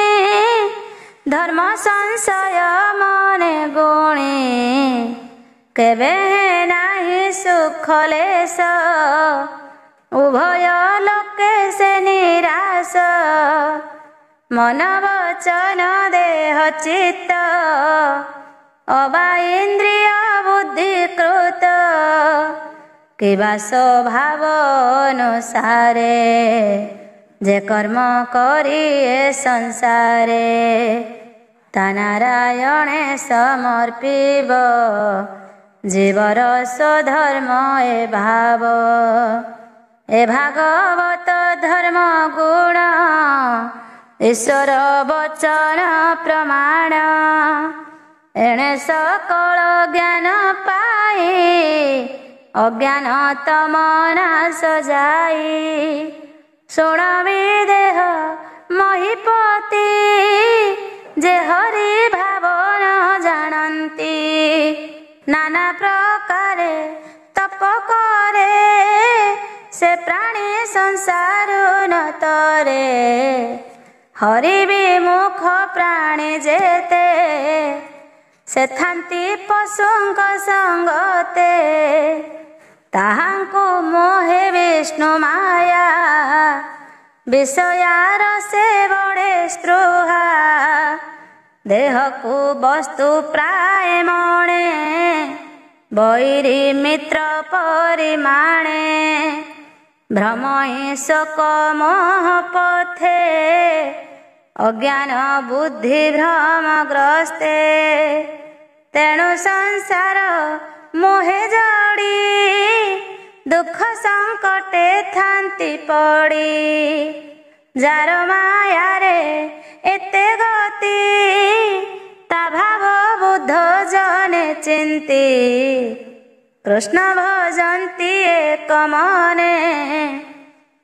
धर्म संशय मने गुणी। केबे नाही सुख लेश उभय लोके से निराश। मन वचन देह चित्त अबा इंद्रिय बुद्धिकृत। किबा स्वभाव अनुसारे जे कर्म करी ए संसारे। ता नारायणे समर्पिब जीवर स्वधर्म ए भाव। ए भागवत धर्म गुण ईश्वर वचन प्रमाण। एणे सकल ज्ञान पाई अज्ञान तम नाश जाई। शुणवी देह महीपति जे हरि भावन जानती। नाना प्रकारे तप करे से प्राणी संसार न तरे। हरि विमुख प्राणी जेते से थांती पशुंक संगते। ताहांकु मोहे विष्णु माया विषयार से बड़े स्पृहा। देह को वस्तु प्राय मणे बैरी मित्र परिमाणे। भ्रमई शोक मोह पथे अज्ञान बुद्धि भ्रमग्रस्ते। तेणु संसार मोहे जड़ी दुख संकटे थांती पड़ी। जार माया रे एते गति ता भाव बुद्ध जने चिंती। कृष्ण भजन्ति एक मने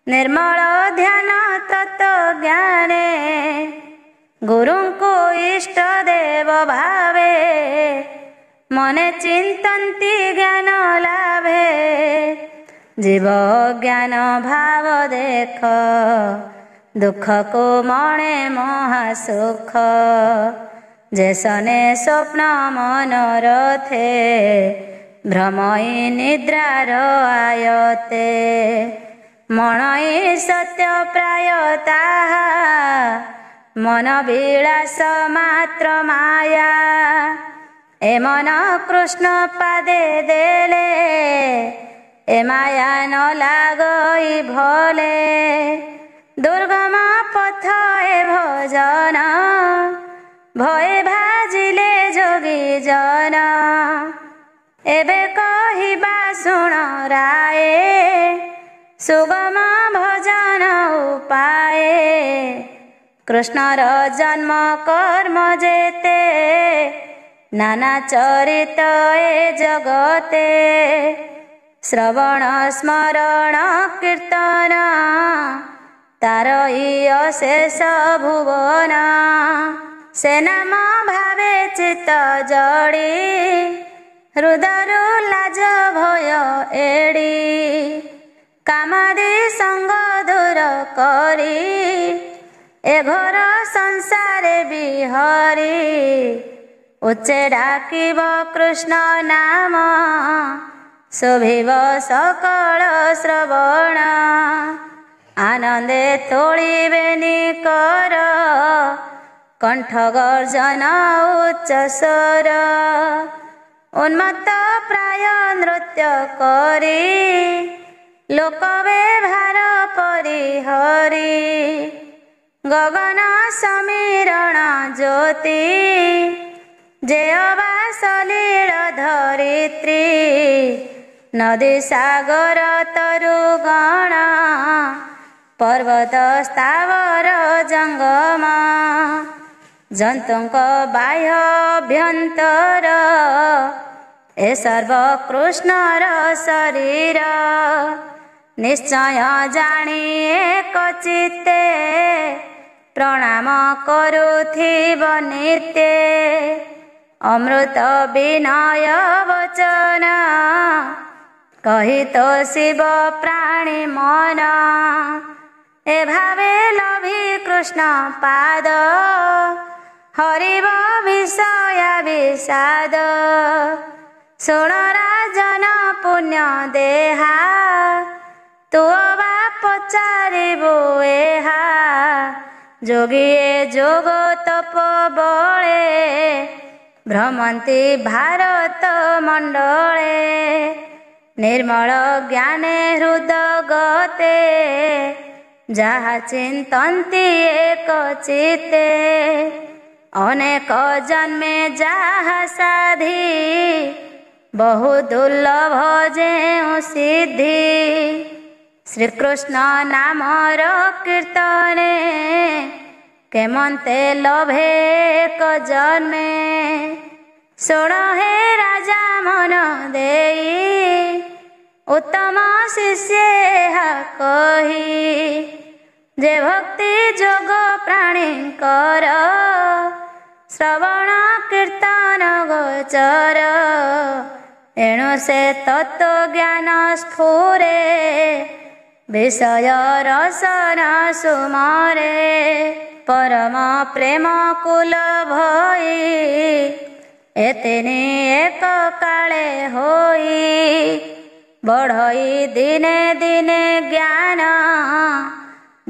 निर्मल ध्यान तत्व ज्ञाने। गुरुंको इष्ट देव भावे मने चिंतन्ति ज्ञान लाभे। जीव ज्ञान भाव देख दुख को मणे महासुख। जैसने स्वप्न मनोरथे भ्रमई निद्रार आयते। मणई सत्य प्रायता मन विलास मात्र माया। ए मन कृष्ण पादे देले ए माया न लागई भले। दुर्गम पथ ए भजन भय भाजिले जोगी जन। एबे कहिबा सुण राये सुगम भजन उपाय। कृष्णर जन्म कर्म जेते नाना चरित ए जगते। श्रवण स्मरण कीर्तन तार अशेष भुवन। से नाम भावे चित्त जड़ी हृदयरु लाज भय एड़ी। कामादि संग दूर करी ए घर संसारे बिहरी। उच्चे डाकिब कृष्ण नाम शोभिब सकल श्रवण। आनंदे तोड़िबे निकर कंठ गर्जन उच्च स्वर। उन्मत्त प्राय नृत्य करी लोकवे भार परिहरी गगन समीरण ज्योति जेअबा सलील धरित्री नदी सागर तरुगण पर्वत स्थावर जंगम जंतुक बाह्यभ्यंतर ए सर्वकृष्णर शरीर निश्चय जानी एक चित्ते प्रणाम करुथिब नित्य अमृत विनय वचन कही तो शिव प्राणी मन ए भावे लभी कृष्ण पाद हरिव विषय विषाद शुण राजन पुण्य देहा तू बा पचारिबु एहा जोगिए जोग तप बळे भ्रमंती भारत मंडले निर्मल ज्ञाने हृदगते जहा चिंतन्ति एक चित्ते अनेक जन्मे जहा साधी बहु दुर्लभ जेउ सिद्धि श्रीकृष्ण नामर कीर्तने केमंते लभे एक जन्मे शुण हे राजा मन देई उत्तम शिष्य कही जे भक्ति जोग प्राणी कर श्रवण कीर्तन गोचर एणु से तत्व ज्ञान स्फुरे विषय रसन सुमरे परम प्रेम कुल भई एतेने एक काले होई बढ़ई दिने दिने ज्ञान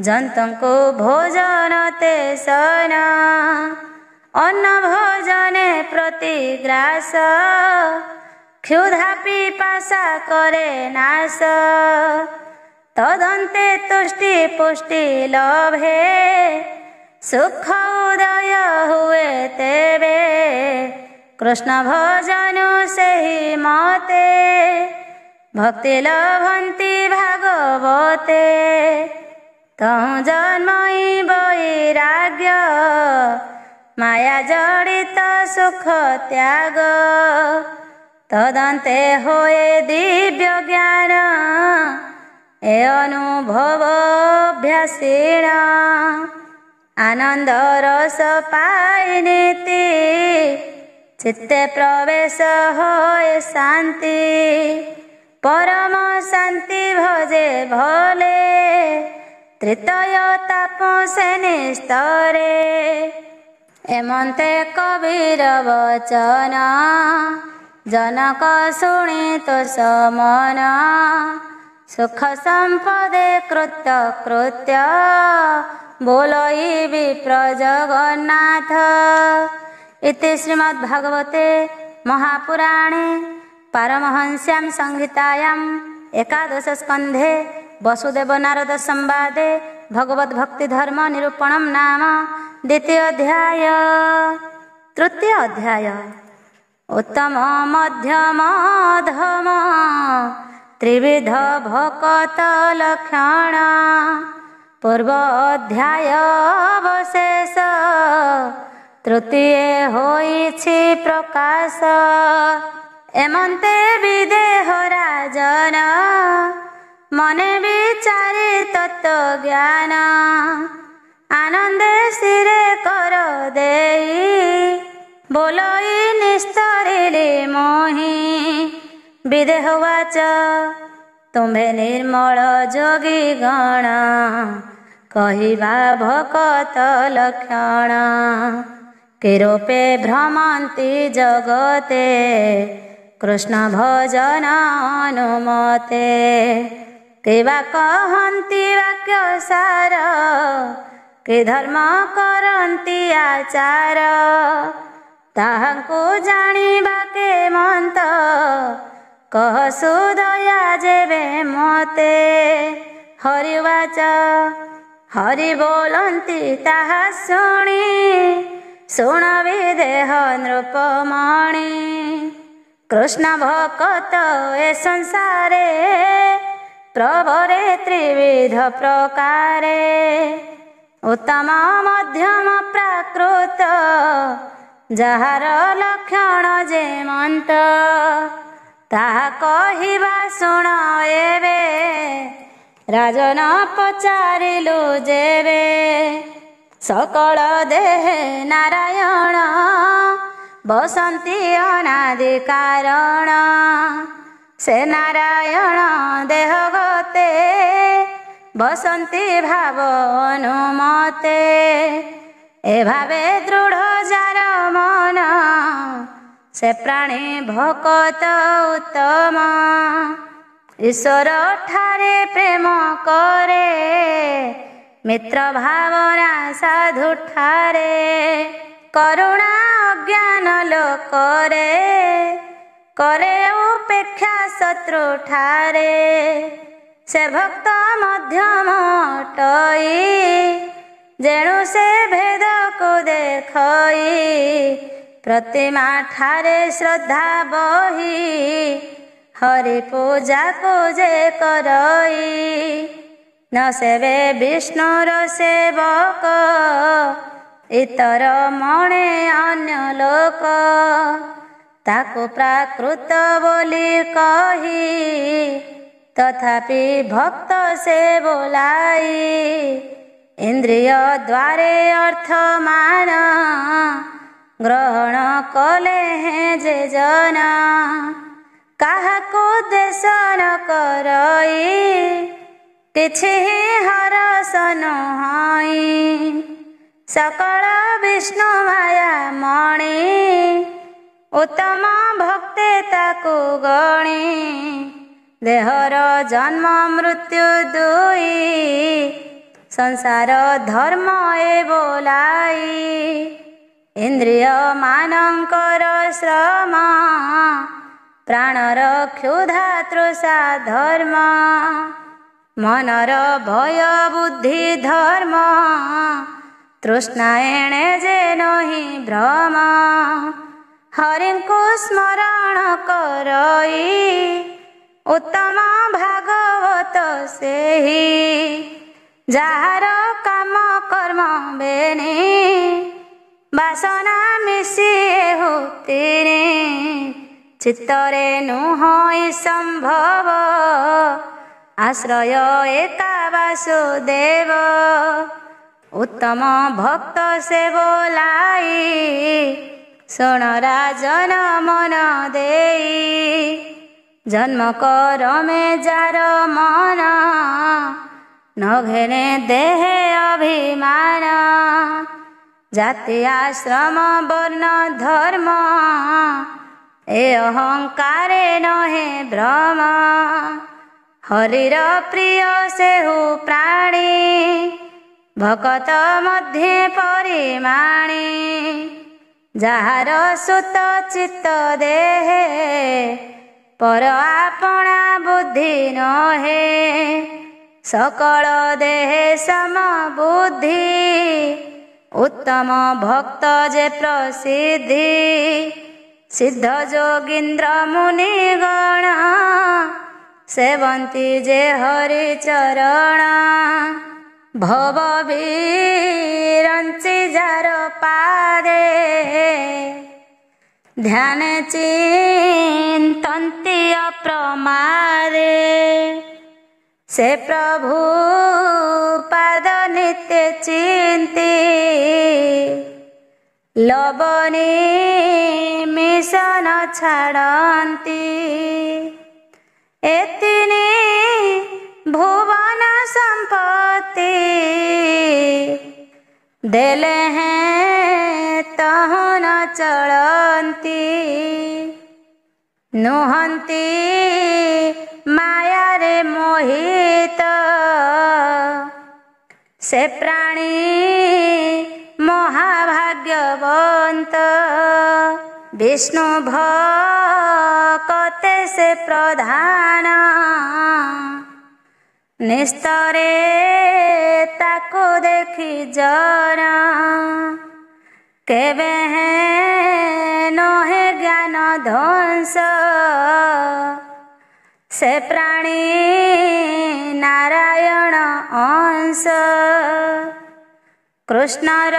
जंतुको भोजन ते सन अन्न भोजने प्रतिग्रास क्षुधा पिपासा करे नाश तदन्ते तुष्टि पुष्टि लभे सुख उदय हुए तेबे कृष्ण भजन सेहि मते भक्ति लभन्ति भागवते तहु जन्मई वैराग्य माया जड़ित सुख त्याग तदन्ते होए दिव्य ज्ञान ए अनुभव अभ्यासीण आनंद रस पाई नीति चित्ते प्रवेश होए शांति परम शांति भजे भले तृतीय ताप से निस्तरे एमंते कबीर वचन जनक शुणी तो समन सुख संपदे कृत्य कृत्य बोलई विप्र जगन्नाथ इति श्रीमद्भागवते महापुराणे पारमहंस्यां संहितायां एकादश स्कन्धे वसुदेव नारद संवादे भगवत भक्ति धर्म निरूपणम नाम द्वितीय अध्याय। तृतीय अध्याय उत्तम मध्यम अधम त्रिविध भकत लक्षण पूर्व अध्याय अवशेष तृतीय होइछि प्रकाश एमंते विदेह राजन मने विचारी तत्व ज्ञान आनंदे सिरे कर देई बोलई निस्तरिली मोहि विदेहवाच तुम्भे निर्मल जोगी गण कहिबा भकत लक्षण किरूपे भ्रमन्ति जगते कृष्ण भजन अनुमते केवा कहन्ति वाक्य सार कि धर्म करन्ति आचार ତାହାଙ୍କୁ ଜାଣିବା କେମନ୍ତ କହସୁ ଦୟା ଯେବେ ମତେ। ହରିବାଚ ହରି ବୋଲନ୍ତି ତାହା ଶୁଣି ଶୁଣବି ଦେହ ନୃପମଣି। କୃଷ୍ଣ ଭକତ ଏ ସଂସାରେ ପ୍ରଭରେ ତ୍ରିବିଧ ପ୍ରକାରେ। ଉତ୍ତମ ମଧ୍ୟମ ପ୍ରାକୃତ ଯାହାର ଲକ୍ଷଣ ଯେମନ୍ତ ତାହା କହିବା ଶୁଣ ଏବେ। ରାଜନ ପଚାରିଲୁ ଯେବେ ସକଳ ଦେହେ ନାରାୟଣ ବସନ୍ତି ଅନାଦି କାରଣ। ସେ ନାରାୟଣ ଦେହ ଗତେ ବସନ୍ତି ଭାବ ଅନୁମତେ। ଏ ଭାବେ ଦୃଢ଼ ଯାର ମନ ସେ ପ୍ରାଣୀ ଭକତ ଉତ୍ତମ। ଈଶ୍ୱର ଠାରେ ପ୍ରେମ କରେ ମିତ୍ର ଭାବନା ସାଧୁ ଠାରେ। କରୁଣା ଅଜ୍ଞାନ ଲୋକରେ କରେ ଉପେକ୍ଷା ଶତ୍ରୁ ଠାରେ। ସେ ଭକ୍ତ ମଧ୍ୟମ ଅଟଇ ଯେଣୁ ସେ ଭେଦକୁ ଦେଖଇ। ପ୍ରତିମା ଠାରେ ଶ୍ରଦ୍ଧା ବହି ହରି ପୂଜାକୁ ଯେ କରଇ। ନ ସେବେ ବିଷ୍ଣୁର ସେବକ ଇତର ମଣେ ଅନ୍ୟ ଲୋକ। ତାକୁ ପ୍ରାକୃତ ବୋଲି କହି ତଥାପି ଭକ୍ତ ସେ ବୋलाई। ଇନ୍ଦ୍ରିୟ ଦ୍ୱାରେ ଅର୍ଥ ମାନ ଗ୍ରହଣ କଲେ ହେଁ ଯେ ଜନ। କାହାକୁ ଦ୍ୱେଷ ନ କରଇ କିଛି ହରସ ନୁହଇ। ସକଳ ବିଷ୍ଣୁ ମାୟା ମଣି ଉତ୍ତମ ଭକ୍ତେ ତାକୁ ଗଣି। ଦେହର ଜନ୍ମ ମୃତ୍ୟୁ ଦୁଇ ସଂସାର ଧର୍ମ ଏ ବୋलाई। ଇନ୍ଦ୍ରିୟ ମାନଙ୍କର ଶ୍ରମ ପ୍ରାଣର କ୍ଷୁଧା ତୃଷା ଧର୍ମ। ମନର ଭୟ ବୁଦ୍ଧି ଧର୍ମ ତୃଷ୍ଣା ଏଣେ ଯେ ନହି ଭ୍ରମ। ହରିଙ୍କୁ ସ୍ମରଣ କରଇ ଉତ୍ତମ ଭାଗବତ ସେହି। ଯାହାର କାମ କର୍ମ ବେନି ବାସନା ମିଶି ହୁତିନି। ଚିତ୍ତରେ ନୁହଇ ସମ୍ଭବ ଆଶ୍ରୟ ଏକା ବାସୁଦେବ। ଉତ୍ତମ ଭକ୍ତ ସେ ବୋलाई ଶୁଣ ରାଜନ ମନ ଦେଇ। ଜନ୍ମ କରମେ ଯାର ମନ ନ ଘେନେ ଦେହେ ଅଭିମାନ। ଜାତି ଆଶ୍ରମ ବର୍ଣ୍ଣ ଧର୍ମ ଏ ଅହଙ୍କାରେ ନହେ ଭ୍ରମ। ହରିର ପ୍ରିୟ ସେହୁ ପ୍ରାଣୀ ଭକତ ମଧ୍ୟେ ପରିମାଣୀ। ଯାହାର ସୁତ ଚିତ୍ତ ଦେହେ ପର ଆପଣା ବୁଦ୍ଧି ନହେ। ସକଳ ଦେହେ ସମ ବୁଦ୍ଧି ଉତ୍ତମ ଭକ୍ତ ଯେ ପ୍ରସିଦ୍ଧି। ସିଦ୍ଧ ଯୋଗୀନ୍ଦ୍ର ମୁନିଗଣ ସେବନ୍ତି ଯେ ହରି ଚରଣ। ଭବ ବିରଞ୍ଚି ଯାର ପାଦେ ଧ୍ୟାନେ ଚିନ୍ତନ୍ତି ଅପ୍ରମାଦେ। ସେ ପ୍ରଭୁ ପାଦ ନିତ୍ୟ ଚିନ୍ତି ଲବଣୀ ମିଶନ ଛାଡ଼ନ୍ତି। ଏତିନି ଭୁବନ ସମ୍ପତ୍ତି ଦେଲେ ହେଁ ତହୁଁ ନ ଚଳନ୍ତି। ନୁହନ୍ତି ମାୟାରେ ମୋହିତ ସେ ପ୍ରାଣୀ ମହାଭାଗ୍ୟବନ୍ତ। विष्णु भक्ते से प्रधान निस्तरे ताको देखी जन केवे हैं नोहे ज्ञान ध्वंस से प्राणी नारायण अंश कृष्णर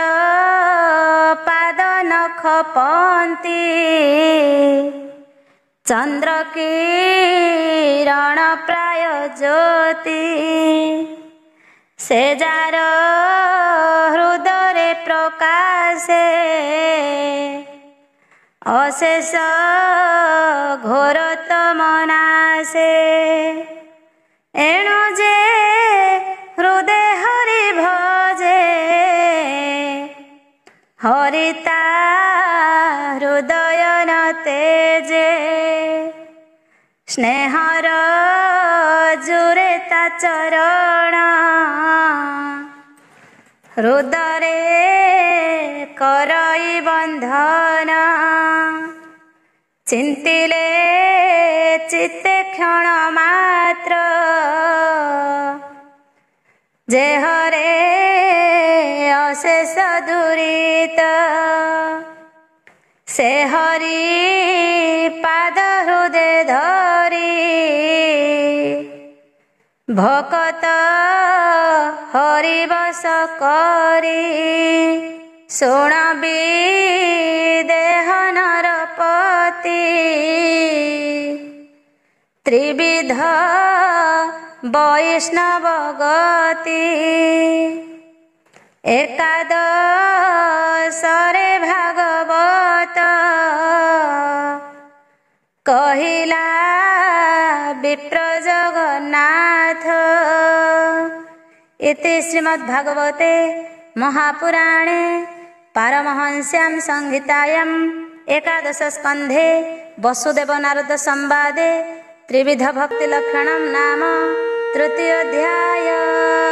पाद नख पंती चंद्र किरण प्राय ज्योति से जार हृदय प्रकाशे अशेष घोर तमनासे एणु जे हृदय हरि भजे हरिता हृदय न तेजे स्नेहर जुरे ता चरण हृदय करई बंधन चिंतिले चित्ते क्षण मात्र जे हरे अशेष दुरित से हरि पाद हृदय धरी भकत हरि बस करी शुणबी देह नरपति त्रिविध वैष्णव गति एकादशरे भागवत कहिला विप्र जगन्नाथ। इति श्रीमद्भागवते महापुराणे पारमहंस्यां संहितायां एकादश स्कन्धे वसुदेव नारद संवादे त्रिविध भक्ति लक्षणं नाम तृतीयोऽध्यायः।